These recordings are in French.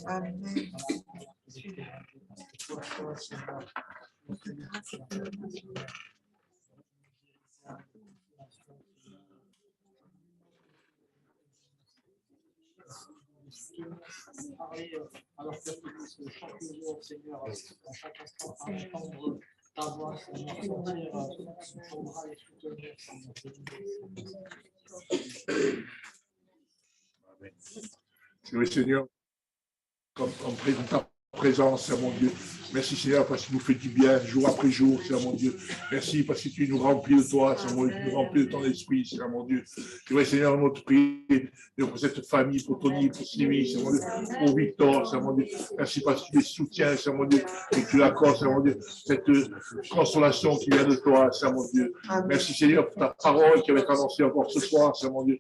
Amen. Alors que chaque jour, Seigneur, à chaque instant, à entendre ta voix, Seigneur, sentir ton bras et soutenir, Amen. Oui, Seigneur, en présent ta présence, Seigneur mon Dieu. Merci, Seigneur, parce que tu nous fais du bien jour après jour, Seigneur mon Dieu. Merci parce que tu nous remplis de toi, Seigneur mon Dieu. Tu nous remplis de ton esprit, Seigneur mon Dieu. Et oui, Seigneur, notre prière pour cette famille, pour Tony, pour Sylvie, Seigneur mon Dieu, pour Victor, Seigneur mon Dieu. Merci parce que tu les soutiens, Seigneur mon Dieu, et que tu l'accordes, Seigneur mon Dieu, cette consolation qui vient de toi, Seigneur mon Dieu. Merci, Seigneur, pour ta parole qui va être annoncée encore ce soir, Seigneur mon Dieu.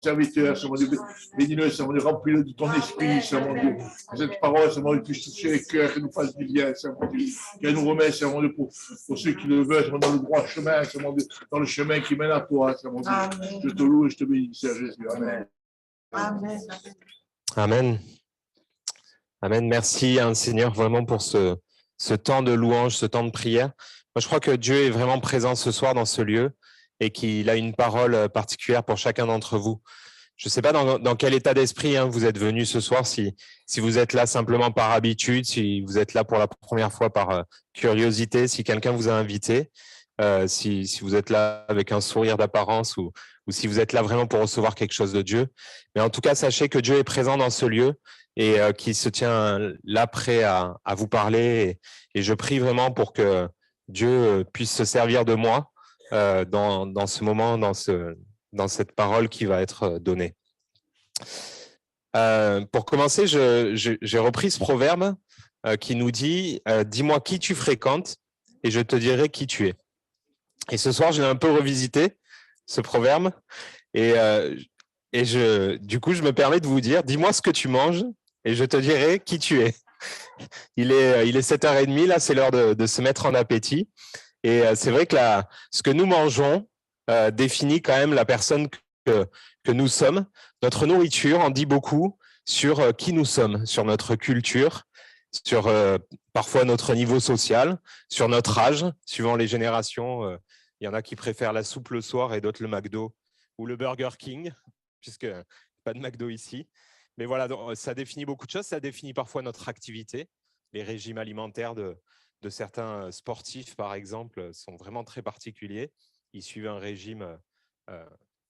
Serviteur, Seigneur mon Dieu, bénis-le, Seigneur mon Dieu, remplis-le de ton esprit, Seigneur mon Dieu. Que cette parole, Seigneur mon Dieu, puisse toucher les cœurs, qu'elle nous fasse du bien, Seigneur mon Dieu. Qu'elle nous remette, Seigneur mon Dieu, pour ceux qui le veulent, Seigneur, dans le droit chemin, Seigneur mon Dieu, dans le chemin qui mène à toi, Seigneur mon Dieu. Amen. Je te loue et je te bénis, Seigneur Jésus. Amen. Amen. Amen. Amen. Merci, hein, Seigneur, vraiment pour ce temps de louange, ce temps de prière. Moi, je crois que Dieu est vraiment présent ce soir dans ce lieu et qu'il a une parole particulière pour chacun d'entre vous. Je ne sais pas dans quel état d'esprit vous êtes venus ce soir, si vous êtes là simplement par habitude, si vous êtes là pour la première fois par curiosité, si quelqu'un vous a invité, si vous êtes là avec un sourire d'apparence ou si vous êtes là vraiment pour recevoir quelque chose de Dieu. Mais en tout cas, sachez que Dieu est présent dans ce lieu et qu'il se tient là prêt à vous parler. Et je prie vraiment pour que Dieu puisse se servir de moi dans ce moment, dans cette parole qui va être donnée. Pour commencer, j'ai repris ce proverbe qui nous dit « Dis-moi qui tu fréquentes et je te dirai qui tu es ». Et ce soir, j'ai un peu revisité ce proverbe et du coup, je me permets de vous dire « Dis-moi ce que tu manges et je te dirai qui tu es ». Il est 7h30, là, c'est l'heure de se mettre en appétit. Et c'est vrai que ce que nous mangeons définit quand même la personne que nous sommes. Notre nourriture en dit beaucoup sur qui nous sommes, sur notre culture, sur parfois notre niveau social, sur notre âge, suivant les générations. Il y en a qui préfèrent la soupe le soir et d'autres le McDo ou le Burger King, puisque pas de McDo ici. Mais voilà, ça définit beaucoup de choses. Ça définit parfois notre activité. Les régimes alimentaires de certains sportifs, par exemple, sont vraiment très particuliers. Ils suivent un régime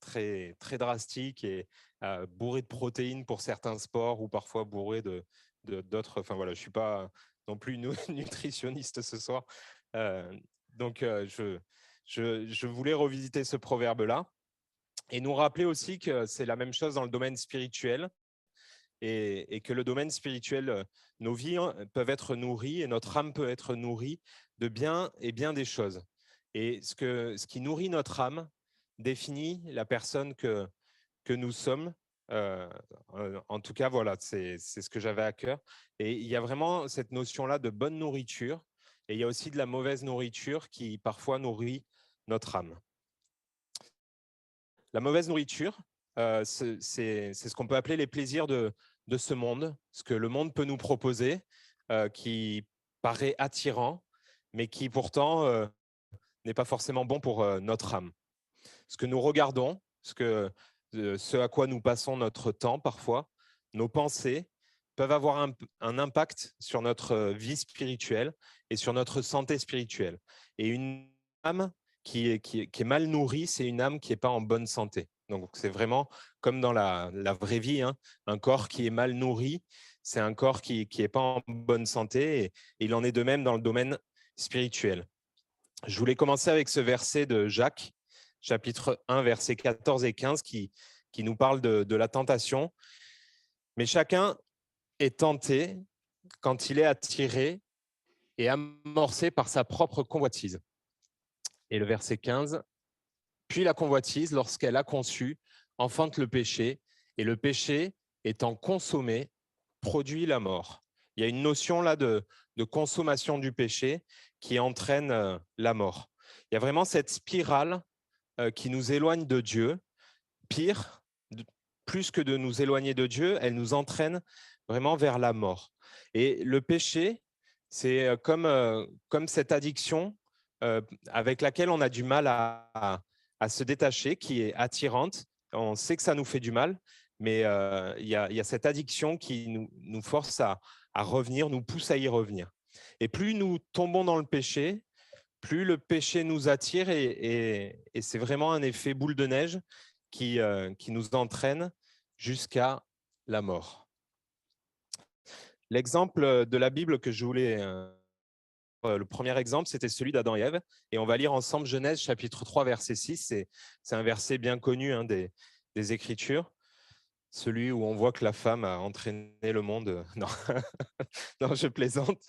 très, très drastique et bourré de protéines pour certains sports ou parfois bourré d'autres. Enfin voilà, je ne suis pas non plus nutritionniste ce soir. Donc, je voulais revisiter ce proverbe-là et nous rappeler aussi que c'est la même chose dans le domaine spirituel. Et que le domaine spirituel, nos vies peuvent être nourries et notre âme peut être nourrie de bien et bien des choses. Et ce qui nourrit notre âme définit la personne que nous sommes. En tout cas, voilà, c'est ce que j'avais à cœur. Et il y a vraiment cette notion-là de bonne nourriture et il y a aussi de la mauvaise nourriture qui parfois nourrit notre âme. La mauvaise nourriture, c'est ce qu'on peut appeler les plaisirs de ce monde, ce que le monde peut nous proposer, qui paraît attirant, mais qui pourtant n'est pas forcément bon pour notre âme. Ce que nous regardons, ce à quoi nous passons notre temps parfois, nos pensées peuvent avoir un impact sur notre vie spirituelle et sur notre santé spirituelle. Et une âme qui est mal nourrie, c'est une âme qui n'est pas en bonne santé. Donc, c'est vraiment comme dans la vraie vie, un corps qui est mal nourri, c'est un corps qui n'est pas en bonne santé et il en est de même dans le domaine spirituel. Je voulais commencer avec ce verset de Jacques, chapitre 1, versets 14 et 15, qui nous parle de la tentation. Mais chacun est tenté quand il est attiré et amorcé par sa propre convoitise. Et le verset 15, « Puis la convoitise, lorsqu'elle a conçu, enfante le péché, et le péché, étant consommé, produit la mort. » Il y a une notion là de consommation du péché qui entraîne la mort. Il y a vraiment cette spirale qui nous éloigne de Dieu. Pire, plus que de nous éloigner de Dieu, elle nous entraîne vraiment vers la mort. Et le péché, c'est comme cette addiction avec laquelle on a du mal à se détacher, qui est attirante. On sait que ça nous fait du mal, mais il y a cette addiction qui nous force à revenir, nous pousse à y revenir. Et plus nous tombons dans le péché, plus le péché nous attire et c'est vraiment un effet boule de neige qui nous entraîne jusqu'à la mort. L'exemple de la Bible que je voulais, le premier exemple, c'était celui d'Adam et Ève. Et on va lire ensemble Genèse chapitre 3, verset 6. C'est un verset bien connu des Écritures. Celui où on voit que la femme a entraîné le monde. Non, non, je plaisante.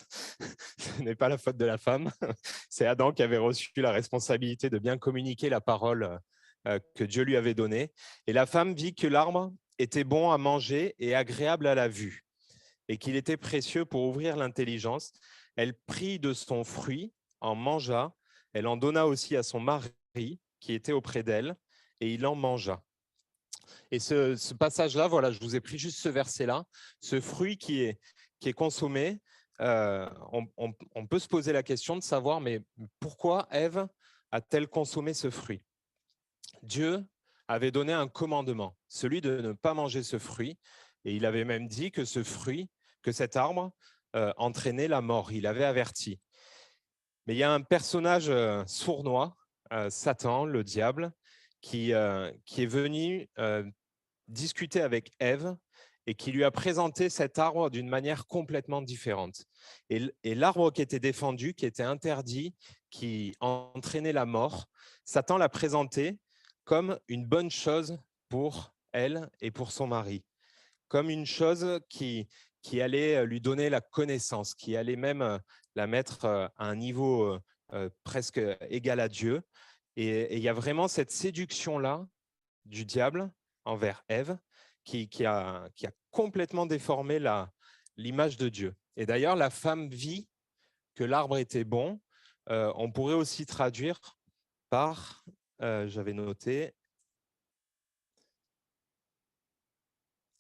Ce n'est pas la faute de la femme. C'est Adam qui avait reçu la responsabilité de bien communiquer la parole que Dieu lui avait donnée. Et la femme vit que l'arbre était bon à manger et agréable à la vue, et qu'il était précieux pour ouvrir l'intelligence. Elle prit de son fruit, en mangea. Elle en donna aussi à son mari qui était auprès d'elle, et il en mangea. Et ce passage-là, voilà, je vous ai pris juste ce verset-là, ce fruit qui est consommé, on peut se poser la question de savoir, mais pourquoi Ève a-t-elle consommé ce fruit? Dieu avait donné un commandement, celui de ne pas manger ce fruit, et il avait même dit que ce fruit, que cet arbre entraînait la mort. Il avait averti. Mais il y a un personnage sournois, Satan, le diable, qui est venu discuter avec Ève et qui lui a présenté cet arbre d'une manière complètement différente. Et l'arbre qui était défendu, qui était interdit, qui entraînait la mort, Satan l'a présenté comme une bonne chose pour elle et pour son mari, comme une chose qui allait lui donner la connaissance, qui allait même la mettre à un niveau presque égal à Dieu. Et il y a vraiment cette séduction-là du diable envers Ève qui a complètement déformé l'image de Dieu. Et d'ailleurs, la femme vit que l'arbre était bon. On pourrait aussi traduire par, j'avais noté,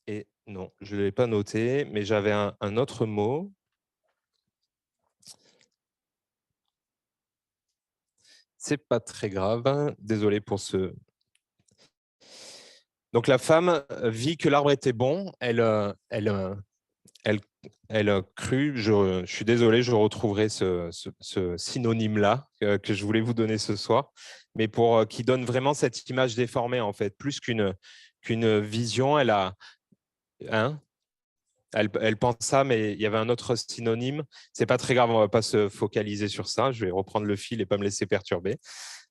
et non, je ne l'ai pas noté, mais j'avais un autre mot. C'est pas très grave, désolé pour ce. Donc la femme vit que l'arbre était bon, elle crut, je suis désolé, je retrouverai ce synonyme-là que je voulais vous donner ce soir, mais qui donne vraiment cette image déformée en fait, plus qu'une vision, elle a, hein, elle pense ça, mais il y avait un autre synonyme. C'est pas très grave, on va pas se focaliser sur ça. Je vais reprendre le fil et pas me laisser perturber.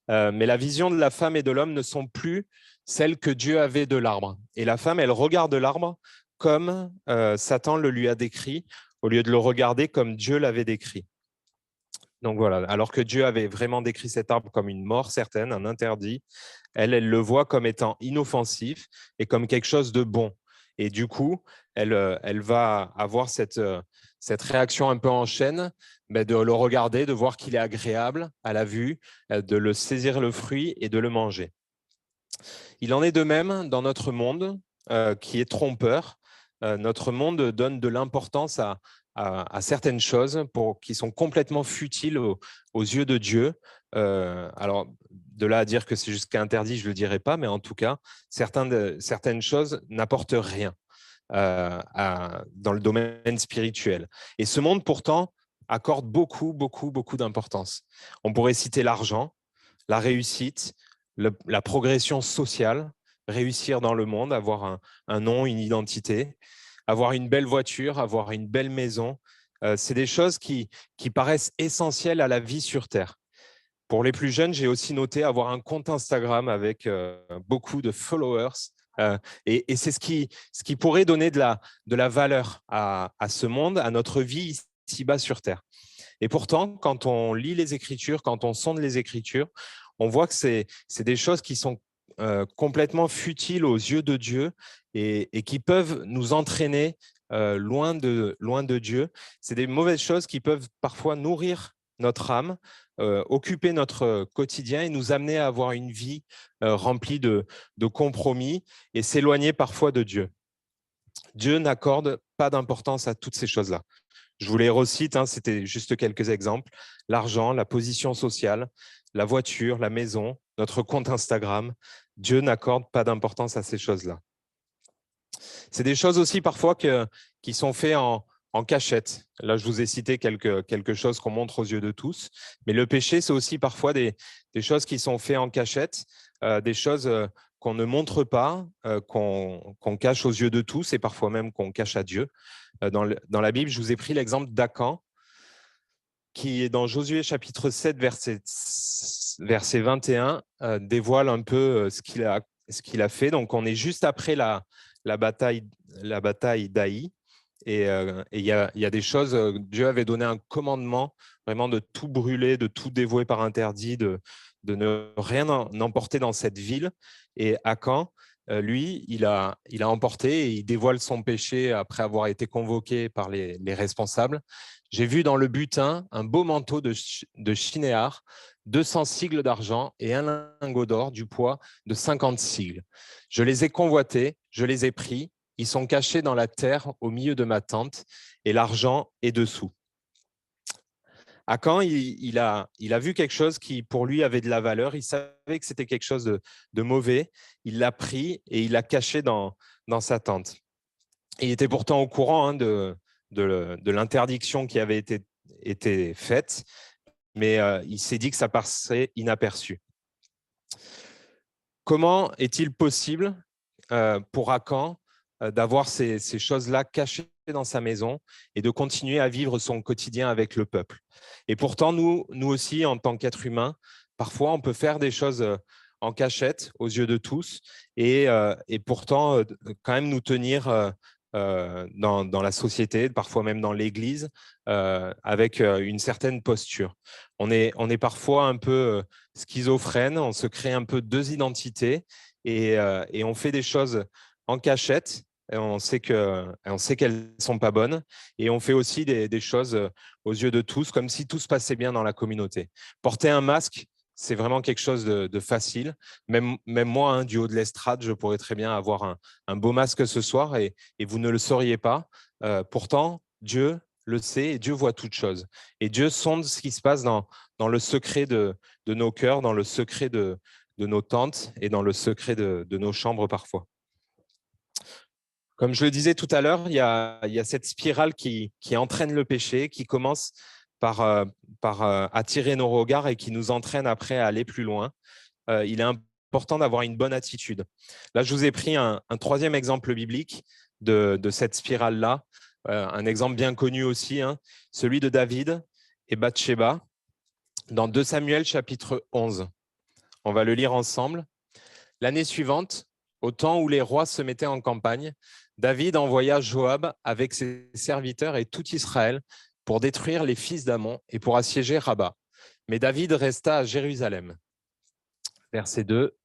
Mais la vision de la femme et de l'homme ne sont plus celles que Dieu avait de l'arbre. Et la femme, elle regarde l'arbre comme Satan le lui a décrit, au lieu de le regarder comme Dieu l'avait décrit. Donc voilà, alors que Dieu avait vraiment décrit cet arbre comme une mort certaine, un interdit, elle le voit comme étant inoffensif et comme quelque chose de bon. Et du coup, elle va avoir cette réaction un peu en chaîne, de le regarder, de voir qu'il est agréable à la vue, de le saisir le fruit et de le manger. Il en est de même dans notre monde qui est trompeur. Notre monde donne de l'importance à certaines choses qui sont complètement futiles aux yeux de Dieu. Alors, de là à dire que c'est jusqu'à interdit, je ne le dirais pas, mais en tout cas, certaines choses n'apportent rien dans le domaine spirituel. Et ce monde, pourtant, accorde beaucoup, beaucoup, beaucoup d'importance. On pourrait citer l'argent, la réussite, la progression sociale, réussir dans le monde, avoir un nom, une identité, avoir une belle voiture, avoir une belle maison. C'est des choses qui paraissent essentielles à la vie sur Terre. Pour les plus jeunes, j'ai aussi noté avoir un compte Instagram avec beaucoup de followers. Et c'est ce qui pourrait donner de la valeur à ce monde, à notre vie ici-bas sur Terre. Et pourtant, quand on lit les Écritures, quand on sonde les Écritures, on voit que c'est des choses qui sont complètement futiles aux yeux de Dieu et qui peuvent nous entraîner loin de Dieu. C'est des mauvaises choses qui peuvent parfois nourrir notre âme, occuper notre quotidien et nous amener à avoir une vie remplie de compromis et s'éloigner parfois de Dieu. Dieu n'accorde pas d'importance à toutes ces choses-là. Je vous les recite, hein, c'était juste quelques exemples. L'argent, la position sociale, la voiture, la maison, notre compte Instagram. Dieu n'accorde pas d'importance à ces choses-là. C'est des choses aussi parfois qui sont faites en cachette. Là, je vous ai cité quelque chose qu'on montre aux yeux de tous. Mais le péché, c'est aussi parfois des choses qui sont faites en cachette, des choses qu'on ne montre pas, qu'on cache aux yeux de tous et parfois même qu'on cache à Dieu. Dans la Bible, je vous ai pris l'exemple d'Acan, qui est dans Josué chapitre 7, verset 21, dévoile un peu ce qu'il a fait. Donc, on est juste après la bataille d'Aï. Et il y a des choses, Dieu avait donné un commandement vraiment de tout brûler, de tout dévouer par interdit, de ne rien emporter dans cette ville. Et Acan, lui, il a emporté et il dévoile son péché après avoir été convoqué par les responsables. J'ai vu dans le butin un beau manteau de Shinéar, 200 sicles d'argent et un lingot d'or du poids de 50 sicles. Je les ai convoités, je les ai pris. Ils sont cachés dans la terre au milieu de ma tente et l'argent est dessous. Acan, il a vu quelque chose qui pour lui avait de la valeur. Il savait que c'était quelque chose de mauvais. Il l'a pris et il l'a caché dans sa tente. Il était pourtant au courant hein, de l'interdiction qui avait été faite, mais il s'est dit que ça passerait inaperçu. Comment est-il possible pour Acan d'avoir ces choses-là cachées dans sa maison et de continuer à vivre son quotidien avec le peuple? Et pourtant, nous aussi, en tant qu'êtres humains, parfois, on peut faire des choses en cachette aux yeux de tous et pourtant, quand même nous tenir dans la société, parfois même dans l'Église, avec une certaine posture. On est parfois un peu schizophrène, on se crée un peu deux identités et on fait des choses en cachette. Et on sait qu'elles ne sont pas bonnes et on fait aussi des choses aux yeux de tous, comme si tout se passait bien dans la communauté. Porter un masque, c'est vraiment quelque chose de facile. Même moi, hein, du haut de l'estrade, je pourrais très bien avoir un beau masque ce soir et vous ne le sauriez pas. Pourtant, Dieu le sait et Dieu voit toutes choses. Et Dieu sonde ce qui se passe dans le secret de nos cœurs, dans le secret de nos tentes et dans le secret de nos chambres parfois. Comme je le disais tout à l'heure, il y a cette spirale qui entraîne le péché, qui commence par attirer nos regards et qui nous entraîne après à aller plus loin. Il est important d'avoir une bonne attitude. Là, je vous ai pris un troisième exemple biblique de cette spirale-là, un exemple bien connu aussi, hein, celui de David et Bathsheba, dans 2 Samuel chapitre 11. On va le lire ensemble. L'année suivante, au temps où les rois se mettaient en campagne, David envoya Joab avec ses serviteurs et tout Israël pour détruire les fils d'Amon et pour assiéger Rabat. Mais David resta à Jérusalem. Verset 2.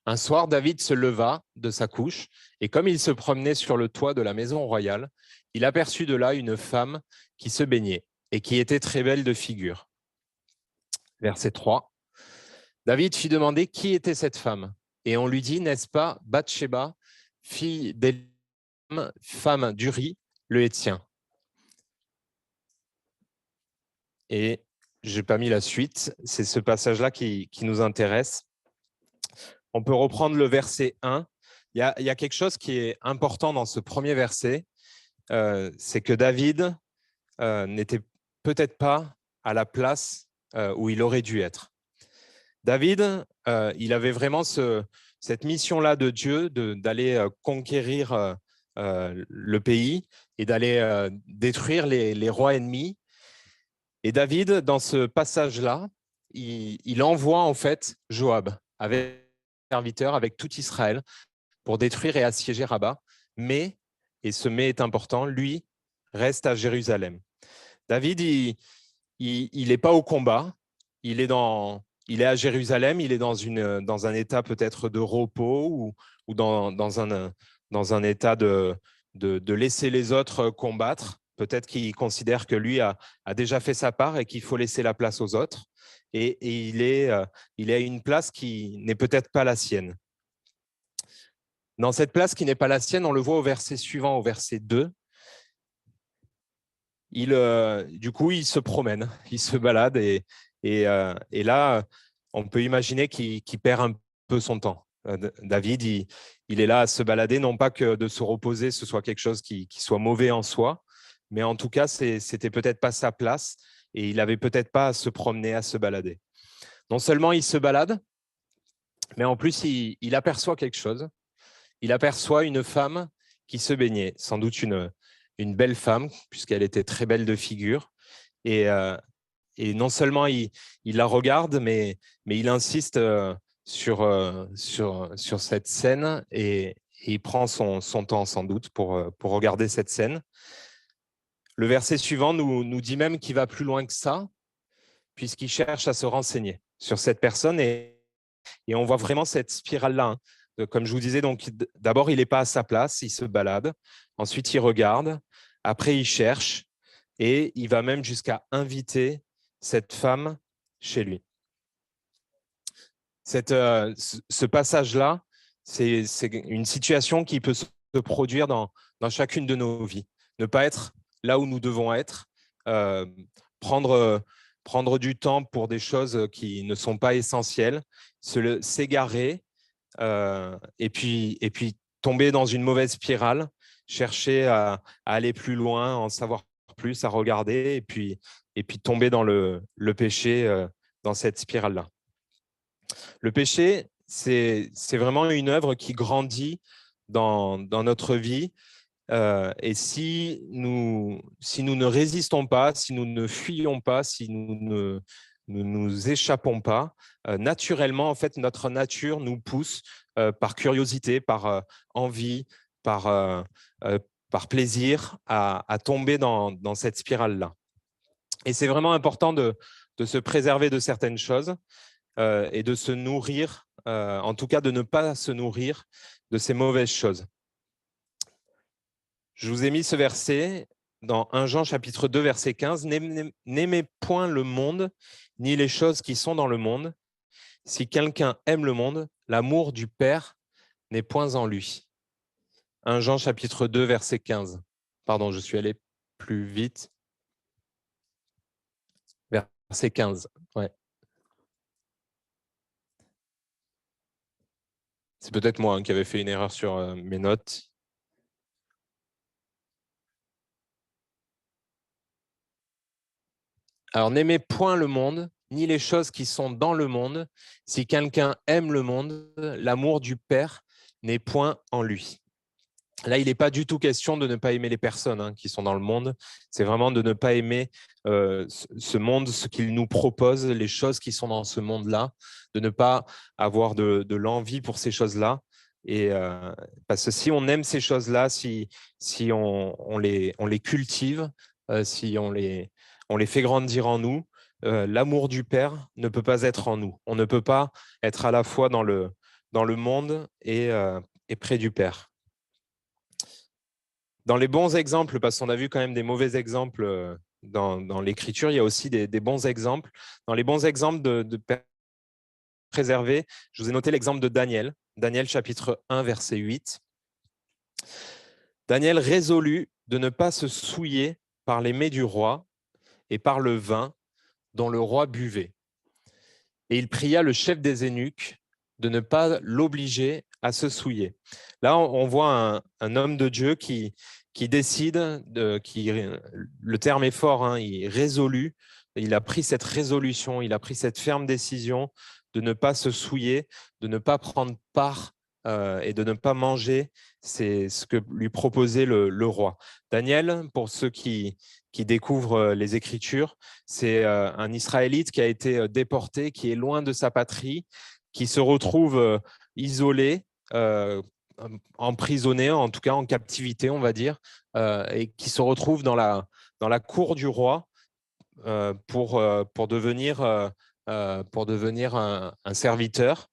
Un soir, David se leva de sa couche et comme il se promenait sur le toit de la maison royale, il aperçut de là une femme qui se baignait et qui était très belle de figure. Verset 3. David fit demander qui était cette femme. Et on lui dit, n'est-ce pas Bathsheba, fille d'Éliam, femme d'Uri, le Héthien? Et je n'ai pas mis la suite, c'est ce passage-là qui nous intéresse. On peut reprendre le verset 1. Il y a quelque chose qui est important dans ce premier verset, c'est que David n'était peut-être pas à la place où il aurait dû être. David, il avait vraiment cette mission-là de Dieu d'aller conquérir le pays et d'aller détruire les rois ennemis. Et David, dans ce passage-là, il envoie en fait Joab avec les serviteurs, avec tout Israël, pour détruire et assiéger Rabat. Mais, et ce mais est important, lui reste à Jérusalem. David, il n'est pas au combat, il est à Jérusalem, il est dans un état peut-être de repos ou dans un état de laisser les autres combattre Peut-être qu'il considère que lui a déjà fait sa part et qu'il faut laisser la place aux autres. Et il est à une place qui n'est peut-être pas la sienne. Dans cette place qui n'est pas la sienne, on le voit au verset suivant, au verset 2. Du coup, il se promène, il se balade et là, on peut imaginer qu'il perd un peu son temps. David, il est là à se balader, non pas que de se reposer, ce soit quelque chose qui soit mauvais en soi, mais en tout cas, c'était peut-être pas sa place et il n'avait peut-être pas à se promener, à se balader. Non seulement il se balade, mais en plus, il aperçoit quelque chose. Il aperçoit une femme qui se baignait, sans doute une belle femme, puisqu'elle était très belle de figure. Et non seulement il la regarde, mais il insiste sur cette scène et il prend son temps, sans doute, pour regarder cette scène. Le verset suivant nous dit même qu'il va plus loin que ça, puisqu'il cherche à se renseigner sur cette personne. Et on voit vraiment cette spirale-là. Comme je vous disais, donc d'abord, il n'est pas à sa place, il se balade. Ensuite, il regarde. Après, il cherche. Et il va même jusqu'à inviter cette femme chez lui. Ce passage-là, c'est une situation qui peut se produire dans chacune de nos vies. Ne pas être là où nous devons être, prendre du temps pour des choses qui ne sont pas essentielles, s'égarer et puis tomber dans une mauvaise spirale, chercher à aller plus loin, en savoir plus, à regarder et puis tomber dans le péché, dans cette spirale-là. Le péché, c'est vraiment une œuvre qui grandit dans notre vie. Et si nous ne résistons pas, si nous ne fuyons pas, si nous ne nous échappons pas, naturellement, en fait, notre nature nous pousse par curiosité, par envie, par plaisir à tomber dans cette spirale-là. Et c'est vraiment important de se préserver de certaines choses et de se nourrir, en tout cas de ne pas se nourrir de ces mauvaises choses. Je vous ai mis ce verset dans 1 Jean chapitre 2, verset 15. « N'aimez point le monde, ni les choses qui sont dans le monde. Si quelqu'un aime le monde, l'amour du Père n'est point en lui. » 1 Jean chapitre 2, verset 15. Pardon, je suis allé plus vite. Verset 15, ouais. C'est peut-être moi qui avais fait une erreur sur mes notes. Alors, n'aimez point le monde, ni les choses qui sont dans le monde. Si quelqu'un aime le monde, l'amour du Père n'est point en lui. Là, il n'est pas du tout question de ne pas aimer les personnes qui sont dans le monde. C'est vraiment de ne pas aimer ce monde, ce qu'il nous propose, les choses qui sont dans ce monde-là, de ne pas avoir de l'envie pour ces choses-là. Et parce que si on aime ces choses-là, si on les cultive, si on les fait grandir en nous, l'amour du Père ne peut pas être en nous. On ne peut pas être à la fois dans le monde et près du Père. Dans les bons exemples, parce qu'on a vu quand même des mauvais exemples dans l'Écriture, il y a aussi des bons exemples. Dans les bons exemples de préserver, je vous ai noté l'exemple de Daniel. Daniel chapitre 1, verset 8. Daniel résolut de ne pas se souiller par les mets du roi et par le vin dont le roi buvait. Et il pria le chef des eunuques de ne pas l'obliger à se souiller. Là, on voit un homme de Dieu qui décide, le terme est fort, il résolut, il a pris cette résolution, il a pris cette ferme décision de ne pas se souiller, de ne pas prendre part et de ne pas manger. C'est ce que lui proposait le roi. Daniel, pour ceux qui découvrent les Écritures, c'est un Israélite qui a été déporté, qui est loin de sa patrie, qui se retrouve isolé, emprisonné, en tout cas en captivité, on va dire, et qui se retrouve dans la cour du roi pour devenir un serviteur.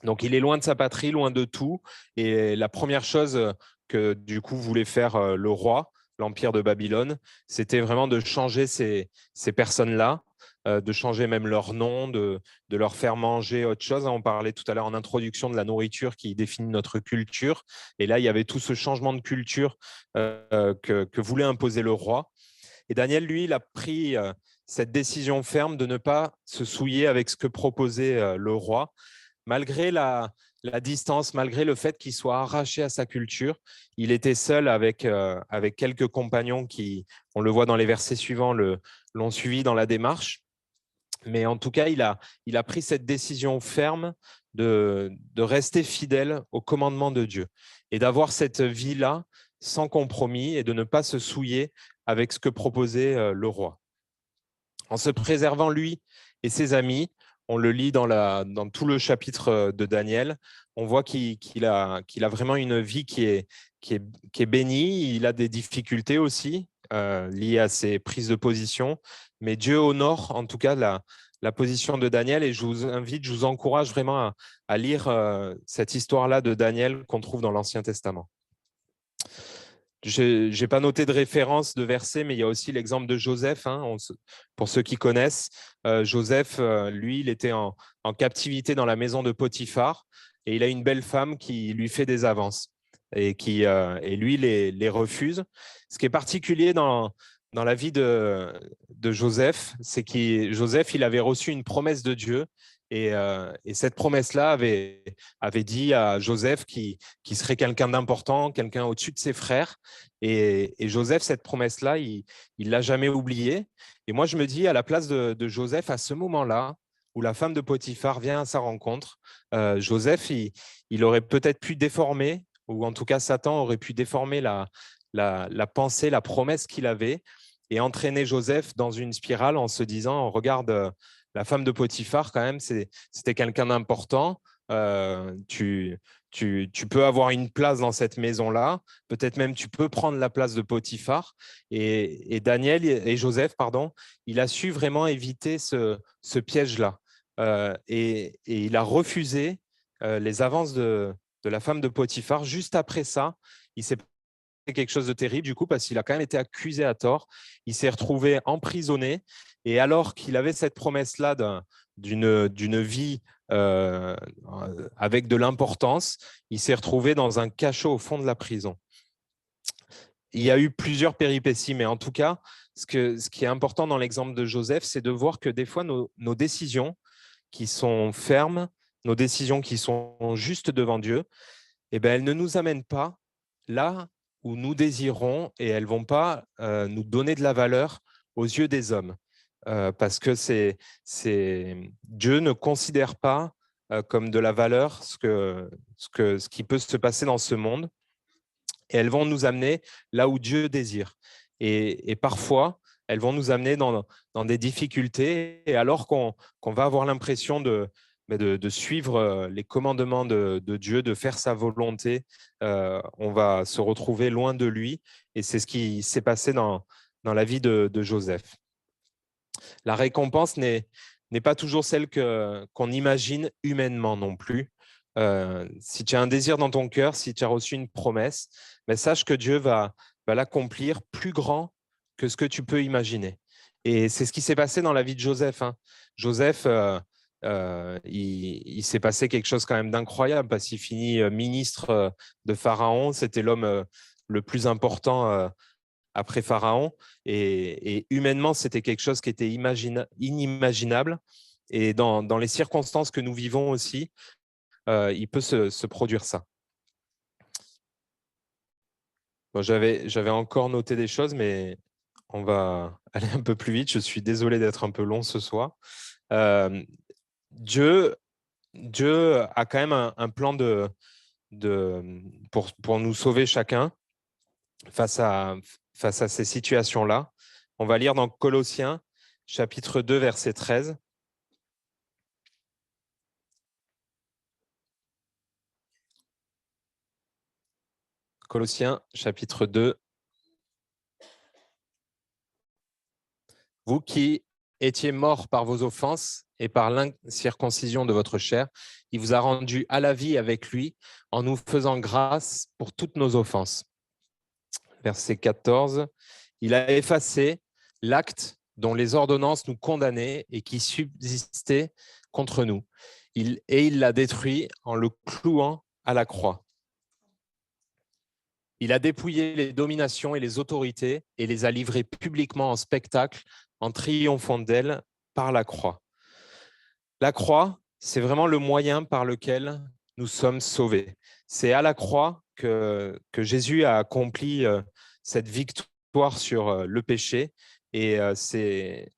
Donc, il est loin de sa patrie, loin de tout. Et la première chose que, du coup, voulait faire le roi, l'empire de Babylone, c'était vraiment de changer ces personnes-là, de changer même leur nom, de leur faire manger autre chose. On parlait tout à l'heure en introduction de la nourriture qui définit notre culture. Et là, il y avait tout ce changement de culture que voulait imposer le roi. Et Daniel, lui, il a pris cette décision ferme de ne pas se souiller avec ce que proposait le roi, malgré la distance, malgré le fait qu'il soit arraché à sa culture. Il était seul avec quelques compagnons qui, on le voit dans les versets suivants, l'ont suivi dans la démarche. Mais en tout cas, il a pris cette décision ferme de rester fidèle au commandement de Dieu et d'avoir cette vie-là sans compromis et de ne pas se souiller avec ce que proposait le roi. En se préservant lui et ses amis, on le lit dans tout le chapitre de Daniel, on voit qu'il a vraiment une vie qui est bénie. Il a des difficultés aussi liées à ses prises de position, mais Dieu honore en tout cas la position de Daniel, et je vous encourage vraiment à lire cette histoire-là de Daniel qu'on trouve dans l'Ancien Testament. Je n'ai pas noté de référence de verset, mais il y a aussi l'exemple de Joseph. Pour ceux qui connaissent, Joseph, lui, il était en captivité dans la maison de Potiphar et il a une belle femme qui lui fait des avances et lui les refuse. Ce qui est particulier dans la vie de Joseph, c'est que Joseph, il avait reçu une promesse de Dieu. Et cette promesse-là avait dit à Joseph qui serait quelqu'un d'important, quelqu'un au-dessus de ses frères. Et Joseph, cette promesse-là, il ne l'a jamais oubliée. Et moi, je me dis, à la place de Joseph, à ce moment-là, où la femme de Potiphar vient à sa rencontre, Joseph, il aurait peut-être pu déformer, ou en tout cas Satan aurait pu déformer la pensée, la promesse qu'il avait, et entraîner Joseph dans une spirale en se disant, regarde, la femme de Potiphar, quand même, c'était quelqu'un d'important. Tu peux avoir une place dans cette maison-là. Peut-être même tu peux prendre la place de Potiphar. Et Daniel et Joseph, pardon, il a su vraiment éviter ce piège-là. Et il a refusé les avances de la femme de Potiphar. Juste après ça, il s'est quelque chose de terrible du coup parce qu'il a quand même été accusé à tort. Il s'est retrouvé emprisonné et alors qu'il avait cette promesse-là d'une vie avec de l'importance, il s'est retrouvé dans un cachot au fond de la prison. Il y a eu plusieurs péripéties, mais en tout cas, ce qui est important dans l'exemple de Joseph, c'est de voir que des fois, nos décisions qui sont fermes, nos décisions qui sont justes devant Dieu, eh bien, elles ne nous amènent pas là où nous désirons et elles ne vont pas nous donner de la valeur aux yeux des hommes. Parce que Dieu ne considère pas comme de la valeur ce qui peut se passer dans ce monde. Et elles vont nous amener là où Dieu désire. Et parfois, elles vont nous amener dans des difficultés. Et alors qu'on va avoir l'impression de suivre les commandements de Dieu, de faire sa volonté, on va se retrouver loin de lui. Et c'est ce qui s'est passé dans la vie de Joseph. La récompense n'est pas toujours celle qu'on imagine humainement non plus. Si tu as un désir dans ton cœur, si tu as reçu une promesse, mais sache que Dieu va l'accomplir plus grand que ce que tu peux imaginer. Et c'est ce qui s'est passé dans la vie de Joseph. Joseph, il s'est passé quelque chose quand même d'incroyable parce qu'il finit ministre de Pharaon. C'était l'homme le plus important après Pharaon. Et humainement, c'était quelque chose qui était inimaginable. Et dans les circonstances que nous vivons aussi, il peut se produire ça. Bon, j'avais encore noté des choses, mais on va aller un peu plus vite. Je suis désolé d'être un peu long ce soir. Dieu a quand même un plan pour nous sauver chacun face à ces situations-là. On va lire dans Colossiens, chapitre 2, verset 13. Colossiens, chapitre 2. Vous qui étiez morts par vos offenses et par l'incirconcision de votre chair, il vous a rendus à la vie avec lui en nous faisant grâce pour toutes nos offenses. verset 14. Il a effacé l'acte dont les ordonnances nous condamnaient et qui subsistait contre nous. Il l'a détruit en le clouant à la croix. Il a dépouillé les dominations et les autorités et les a livrées publiquement en spectacle en triomphant d'elles par la croix. La croix, c'est vraiment le moyen par lequel nous sommes sauvés. C'est à la croix que Jésus a accompli cette victoire sur le péché et c'est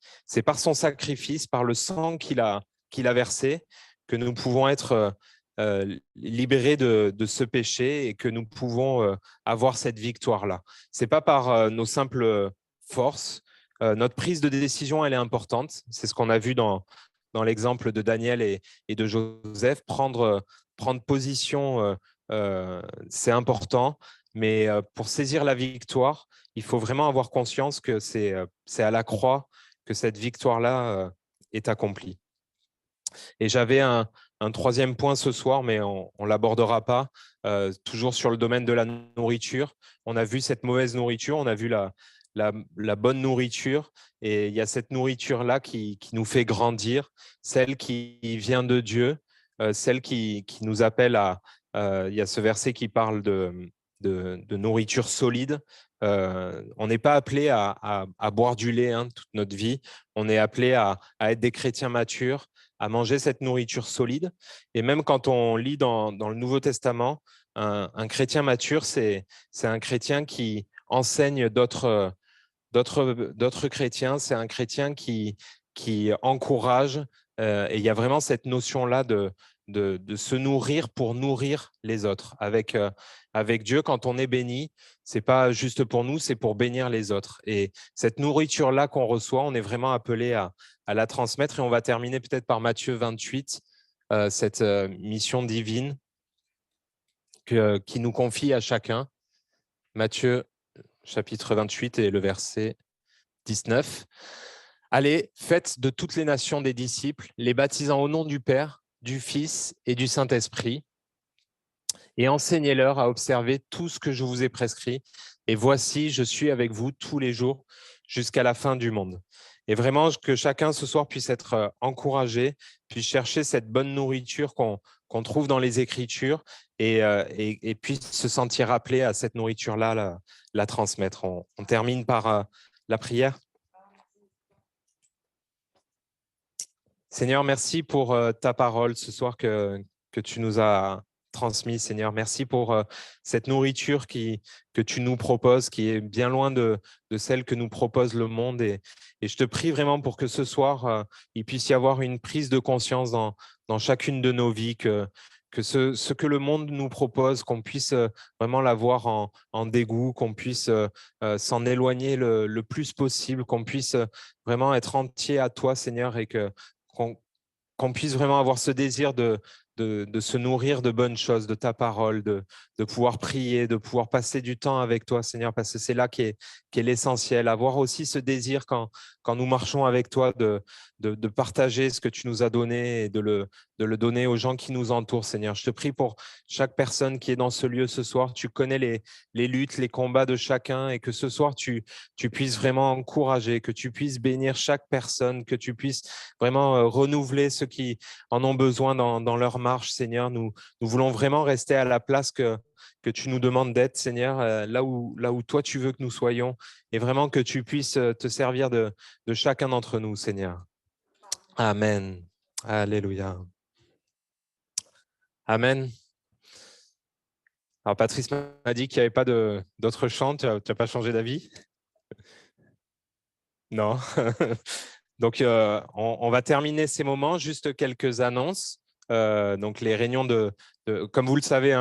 par son sacrifice, par le sang qu'il a versé, que nous pouvons être libérés de ce péché et que nous pouvons avoir cette victoire-là. Ce n'est pas par nos simples forces. Notre prise de décision, elle est importante. C'est ce qu'on a vu dans l'exemple de Daniel et de Joseph. Prendre position, c'est important. Mais pour saisir la victoire, il faut vraiment avoir conscience que c'est à la croix que cette victoire-là est accomplie. Et j'avais un troisième point ce soir, mais on ne l'abordera pas, toujours sur le domaine de la nourriture. On a vu cette mauvaise nourriture, on a vu la bonne nourriture, et il y a cette nourriture-là qui nous fait grandir, celle qui vient de Dieu, celle qui nous appelle à… il y a ce verset qui parle de nourriture solide. On n'est pas appelé à boire du lait toute notre vie, on est appelé à être des chrétiens matures, à manger cette nourriture solide. Et même quand on lit dans le Nouveau Testament, un chrétien mature, c'est un chrétien qui enseigne d'autres chrétiens, c'est un chrétien qui encourage. Et il y a vraiment cette notion-là de se nourrir pour nourrir les autres. Avec Dieu, quand on est béni, ce n'est pas juste pour nous, c'est pour bénir les autres. Et cette nourriture-là qu'on reçoit, on est vraiment appelé à la transmettre. Et on va terminer peut-être par Matthieu 28, cette mission divine qui nous confie à chacun. Matthieu chapitre 28 et le verset 19. Allez, faites de toutes les nations des disciples, les baptisant au nom du Père, du Fils et du Saint-Esprit, et enseignez-leur à observer tout ce que je vous ai prescrit. Et voici, je suis avec vous tous les jours jusqu'à la fin du monde. Et vraiment, que chacun ce soir puisse être encouragé, puisse chercher cette bonne nourriture qu'on trouve dans les Écritures et puisse se sentir appelé à cette nourriture-là, la transmettre. On termine par la prière. Seigneur, merci pour ta parole ce soir que tu nous as transmise, Seigneur. Merci pour cette nourriture que tu nous proposes, qui est bien loin de celle que nous propose le monde. Et je te prie vraiment pour que ce soir, il puisse y avoir une prise de conscience dans chacune de nos vies, que ce que le monde nous propose, qu'on puisse vraiment l'avoir en dégoût, qu'on puisse s'en éloigner le plus possible, qu'on puisse vraiment être entier à toi, Seigneur, et qu'on puisse vraiment avoir ce désir de se nourrir de bonnes choses, de ta parole, de pouvoir prier, de pouvoir passer du temps avec toi, Seigneur, parce que c'est là qu'est l'essentiel. Avoir aussi ce désir quand nous marchons avec toi de partager ce que tu nous as donné et de le donner aux gens qui nous entourent, Seigneur. Je te prie pour chaque personne qui est dans ce lieu ce soir. Tu connais les luttes, les combats de chacun, et que ce soir, tu puisses vraiment encourager, que tu puisses bénir chaque personne, que tu puisses vraiment renouveler ceux qui en ont besoin dans leur marche, Seigneur. Nous voulons vraiment rester à la place que tu nous demandes d'être, Seigneur, là où toi tu veux que nous soyons, et vraiment que tu puisses te servir de chacun d'entre nous, Seigneur. Amen. Alléluia. Amen. Alors, Patrice m'a dit qu'il n'y avait pas d'autres chants. Tu n'as pas changé d'avis? Non. Donc, on va terminer ces moments. Juste quelques annonces. Donc, les réunions comme vous le savez,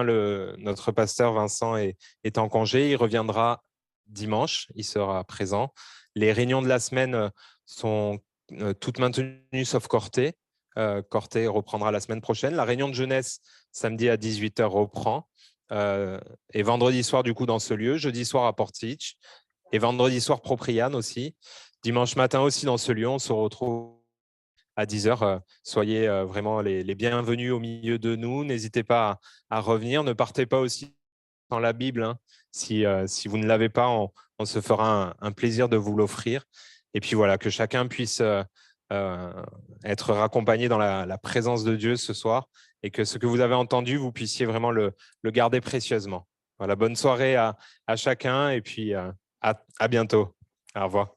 notre pasteur Vincent est en congé. Il reviendra dimanche. Il sera présent. Les réunions de la semaine sont toutes maintenues sauf Corté. Corté reprendra la semaine prochaine. La réunion de jeunesse, samedi à 18h, reprend. Et vendredi soir, du coup, dans ce lieu. Jeudi soir à Portich. Et vendredi soir, Propriane aussi. Dimanche matin aussi dans ce lieu. On se retrouve à 10h. Soyez vraiment les bienvenus au milieu de nous. N'hésitez pas à revenir. Ne partez pas aussi dans la Bible. Hein. Si vous ne l'avez pas, on se fera un plaisir de vous l'offrir. Et puis voilà, que chacun puisse être raccompagné dans la présence de Dieu ce soir et que ce que vous avez entendu, vous puissiez vraiment le garder précieusement. Voilà, bonne soirée à chacun et puis à bientôt. Au revoir.